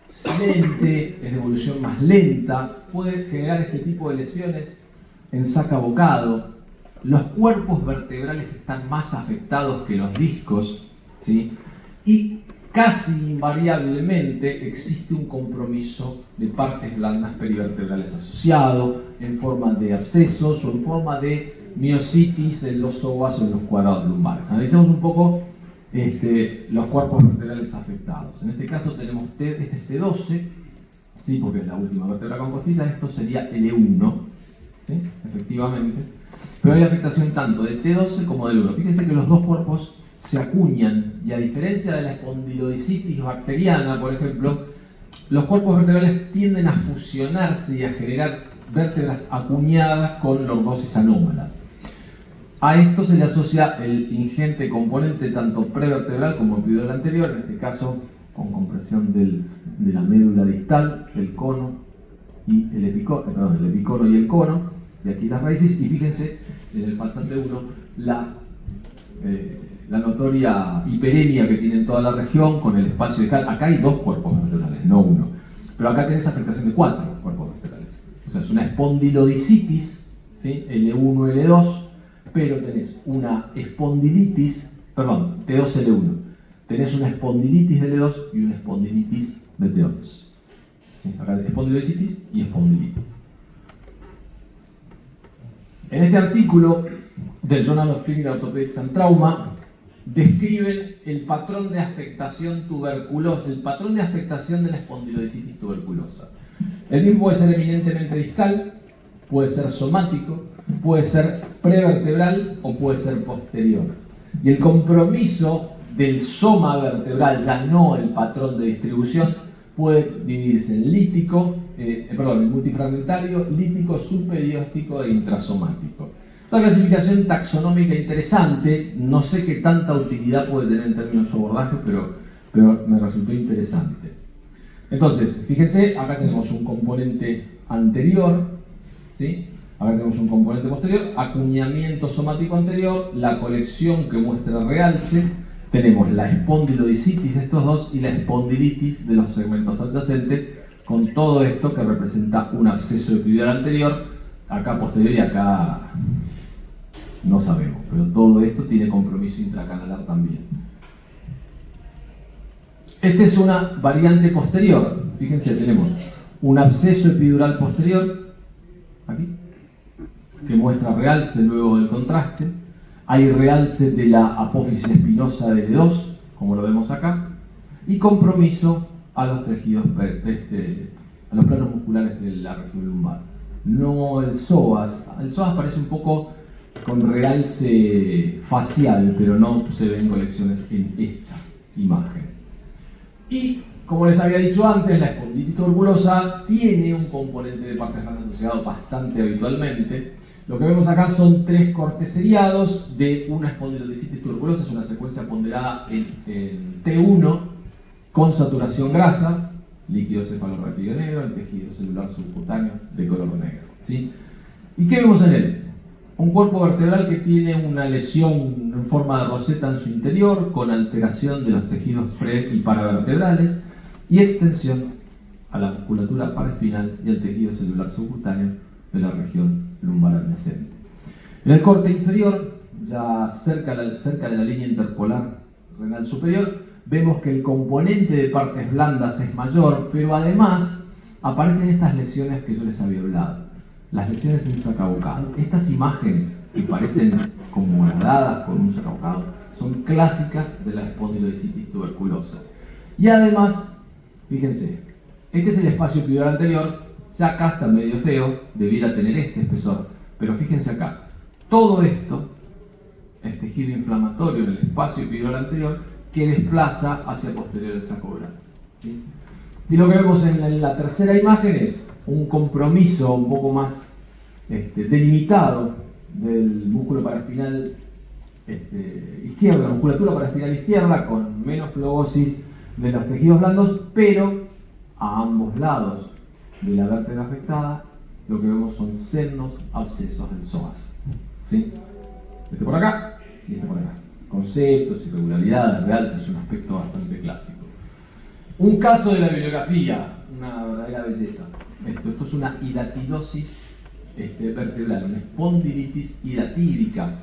silente, es de evolución más lenta, puede generar este tipo de lesiones en saca-bocado. Los cuerpos vertebrales están más afectados que los discos, ¿sí?, y casi invariablemente existe un compromiso de partes blandas perivertebrales asociado en forma de abscesos o en forma de miositis en los psoas o en los cuadrados lumbares. Analicemos un poco los cuerpos vertebrales afectados. En este caso tenemos este es T12, ¿sí?, porque es la última vértebra con costilla. Esto sería L1, ¿sí?, efectivamente. Pero hay afectación tanto de T12 como del 1. Fíjense que los dos cuerpos se acuñan, y a diferencia de la espondilodicitis bacteriana, por ejemplo, los cuerpos vertebrales tienden a fusionarse y a generar vértebras acuñadas con lordosis anómalas. A esto se le asocia el ingente componente tanto prevertebral como epidural anterior, en este caso con compresión de la médula distal, el cono y el epicono y el cono, y aquí las raíces. Y fíjense en el FATSAT 1 la notoria hiperemia que tiene en toda la región con el espacio discal. Acá hay dos cuerpos vertebrales, no uno, pero acá tenés afectación de 4 cuerpos vertebrales. O sea, es una espondilodicitis, ¿sí?, L1, L2, pero tenés una espondilitis, perdón, T2, L1. Tenés una espondilitis de L2 y una espondilitis de T2. ¿Sí? Acá espondilodicitis y espondilitis. En este artículo del Journal of Clinical Orthopedics and Trauma describen el patrón de afectación tuberculosa, el patrón de afectación de la espondilodicitis tuberculosa. El mismo puede ser eminentemente discal, puede ser somático, puede ser prevertebral o puede ser posterior. Y el compromiso del soma vertebral, ya no el patrón de distribución, puede dividirse en lítico, en multifragmentario, lítico, subperióstico e intrasomático. Una clasificación taxonómica interesante, no sé qué tanta utilidad puede tener en términos de su abordaje, pero me resultó interesante. Entonces, fíjense, acá tenemos un componente anterior, ¿sí? Acá tenemos un componente posterior, acuñamiento somático anterior, la colección que muestra realce, tenemos la espondilodicitis de estos dos y la espondilitis de los segmentos adyacentes, con todo esto que representa un absceso epidural anterior, acá posterior y acá no sabemos, pero todo esto tiene compromiso intracanalar también. Esta es una variante posterior. Fíjense, tenemos un absceso epidural posterior, aquí, que muestra realce luego del contraste. Hay realce de la apófisis espinosa de L2, como lo vemos acá, y compromiso a los tejidos, a los planos musculares de la región lumbar. No el psoas. El psoas parece un poco con realce facial, pero no se ven colecciones en esta imagen. Y, como les había dicho antes, la espondilitis tuberculosa tiene un componente de partes blandas asociado bastante habitualmente. Lo que vemos acá son 3 cortes seriados de una espondilodicitis tuberculosa, es una secuencia ponderada en T1 con saturación grasa, líquido cefalorraquídeo negro, el tejido celular subcutáneo de color negro, ¿sí? ¿Y qué vemos en él? Un cuerpo vertebral que tiene una lesión en forma de roseta en su interior, con alteración de los tejidos pre- y paravertebrales y extensión a la musculatura paraespinal y al tejido celular subcutáneo de la región lumbar adyacente. En el corte inferior, ya cerca de la línea interpolar renal superior, vemos que el componente de partes blandas es mayor, pero además aparecen estas lesiones que yo les había hablado. Las lesiones en sacabocado. Estas imágenes que parecen como gradadas con un sacabocado son clásicas de la espondilodicitis tuberculosa. Y además, fíjense, este es el espacio epidural anterior, ya acá está medio feo, debiera tener este espesor, pero fíjense acá, todo esto es tejido inflamatorio en el espacio epidural anterior que desplaza hacia posterior el saco oral, ¿sí? Y lo que vemos en la tercera imagen es un compromiso un poco más delimitado del músculo paraespinal izquierdo, la musculatura paraespinal izquierda, con menos flogosis de los tejidos blandos, pero a ambos lados de la vértebra afectada lo que vemos son sendos abscesos del psoas, ¿sí? Este por acá y este por acá. Conceptos, irregularidades, realce, es un aspecto bastante clásico. Un caso de la bibliografía, una verdadera belleza. Esto es una hidatidosis vertebral, una espondilitis hidatídica.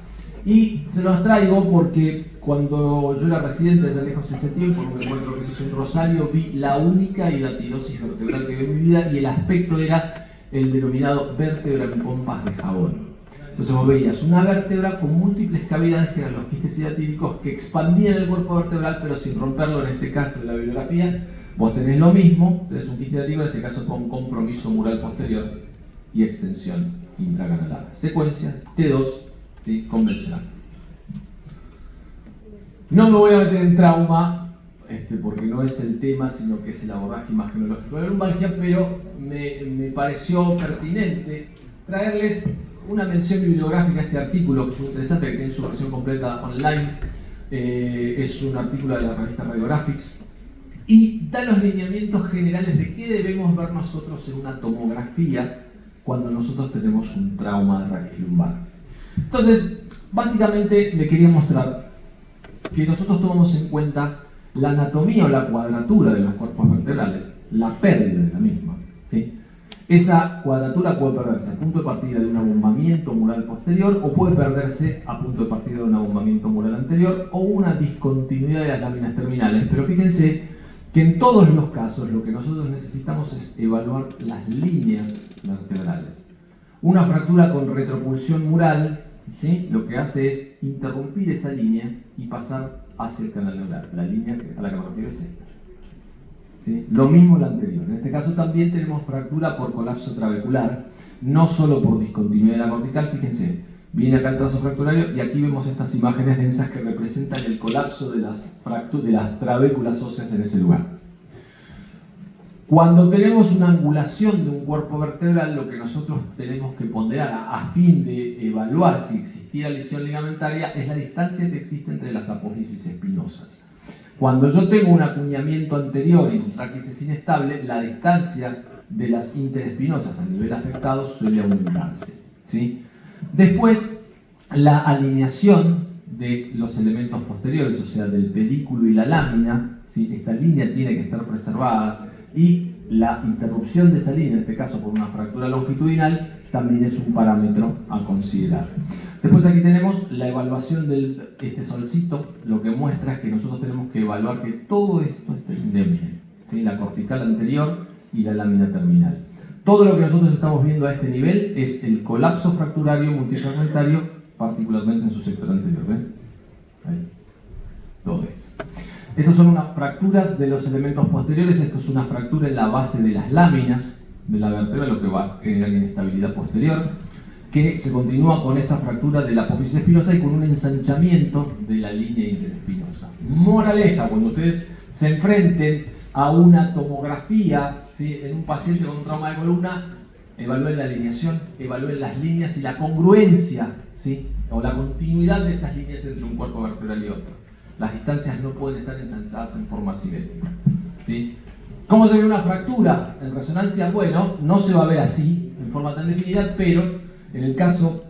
Y se los traigo porque cuando yo era residente allá lejos ese tiempo, me encuentro que se hizo en Rosario, vi la única hidatidosis vertebral que vi en mi vida y el aspecto era el denominado vértebra en pompas de jabón. Entonces vos veías una vértebra con múltiples cavidades que eran los quistes hidatídicos que expandían el cuerpo vertebral pero sin romperlo. En este caso de la bibliografía vos tenés lo mismo, tenés un quiste hidatídico, en este caso con compromiso mural posterior y extensión intracanalar. Secuencia T2, ¿sí? Convencional. No me voy a meter en trauma porque no es el tema, sino que es el abordaje imagenológico de la lumbalgia, pero me pareció pertinente traerles una mención bibliográfica a este artículo, que es muy interesante, que tiene su versión completa online. Es un artículo de la revista Radiographics y da los lineamientos generales de qué debemos ver nosotros en una tomografía cuando nosotros tenemos un trauma de raíz lumbar. Entonces, básicamente le quería mostrar que nosotros tomamos en cuenta la anatomía o la cuadratura de los cuerpos vertebrales, la pérdida de la misma, ¿sí? Esa cuadratura puede perderse a punto de partida de un abombamiento mural posterior o puede perderse a punto de partida de un abombamiento mural anterior o una discontinuidad de las láminas terminales. Pero fíjense que en todos los casos lo que nosotros necesitamos es evaluar las líneas vertebrales. Una fractura con retropulsión mural, ¿sí? Lo que hace es interrumpir esa línea y pasar hacia el canal neural. La línea a la que me refiero es esta, ¿sí? Lo mismo la anterior. En este caso también tenemos fractura por colapso trabecular, no solo por discontinuidad de la cortical. Fíjense, viene acá el trazo fracturario y aquí vemos estas imágenes densas que representan el colapso de las trabéculas óseas en ese lugar. Cuando tenemos una angulación de un cuerpo vertebral, lo que nosotros tenemos que ponderar a fin de evaluar si existiera lesión ligamentaria es la distancia que existe entre las apófisis espinosas. Cuando yo tengo un acuñamiento anterior y un tráquisis inestable, la distancia de las interespinosas a nivel afectado suele aumentarse, ¿sí? Después, la alineación de los elementos posteriores, o sea, del pedículo y la lámina, ¿sí? Esta línea tiene que estar preservada y la interrupción de esa línea, en este caso por una fractura longitudinal, también es un parámetro a considerar. Después aquí tenemos la evaluación de este solcito, lo que muestra es que nosotros tenemos que evaluar que todo esto esté indemne, ¿sí? La cortical anterior y la lámina terminal. Todo lo que nosotros estamos viendo a este nivel es el colapso fracturario multifragmentario, particularmente en su sector anterior. ¿Ven? Ahí. Todo esto. Estas son unas fracturas de los elementos posteriores. Esto es una fractura en la base de las láminas de la vértebra, lo que va a generar inestabilidad posterior, que se continúa con esta fractura de la apófisis espinosa y con un ensanchamiento de la línea interespinosa. Moraleja, cuando ustedes se enfrenten a una tomografía, ¿sí? En un paciente con un trauma de columna, evalúen la alineación, evalúen las líneas y la congruencia, ¿sí? O la continuidad de esas líneas entre un cuerpo vertebral y otro. Las distancias no pueden estar ensanchadas en forma simétrica, ¿sí? ¿Cómo se ve una fractura en resonancia? Bueno, no se va a ver así, en forma tan definida, pero en el caso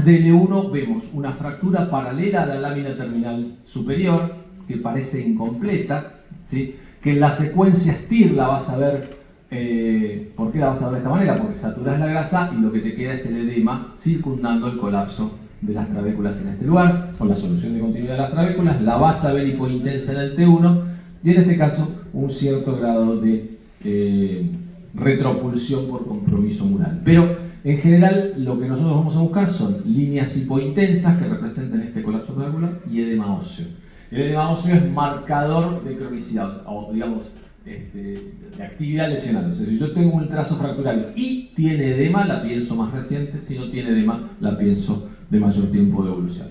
de L1 vemos una fractura paralela a la lámina terminal superior, que parece incompleta, ¿sí? Que en la secuencia STIR la vas a ver. ¿Por qué la vas a ver de esta manera? Porque saturas la grasa y lo que te queda es el edema circundando el colapso de las trabéculas en este lugar. Con la solución de continuidad de las trabéculas la vas a ver hipointensa en el T1 y en este caso un cierto grado de retropulsión por compromiso mural. Pero en general lo que nosotros vamos a buscar son líneas hipointensas que representen este colapso trabecular y edema óseo. El edema óseo es marcador de cronicidad, o digamos, de actividad lesional. O sea, si yo tengo un trazo fracturario y tiene edema, la pienso más reciente. Si no tiene edema, la pienso de mayor tiempo de evolución.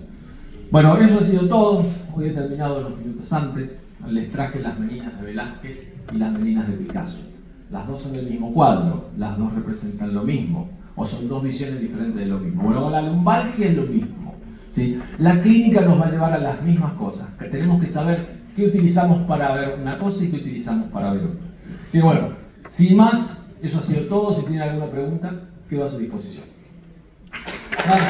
Bueno, eso ha sido todo. Hoy he terminado unos minutos antes. Les traje las meninas de Velázquez y las meninas de Picasso. Las dos son del mismo cuadro, las dos representan lo mismo, o son dos visiones diferentes de lo mismo. Bueno, la lumbalgia es lo mismo, ¿sí? La clínica nos va a llevar a las mismas cosas, que tenemos que saber qué utilizamos para ver una cosa y qué utilizamos para ver otra. Sí, bueno, sin más, eso ha sido todo. Si tienen alguna pregunta, quedo a su disposición. Vale.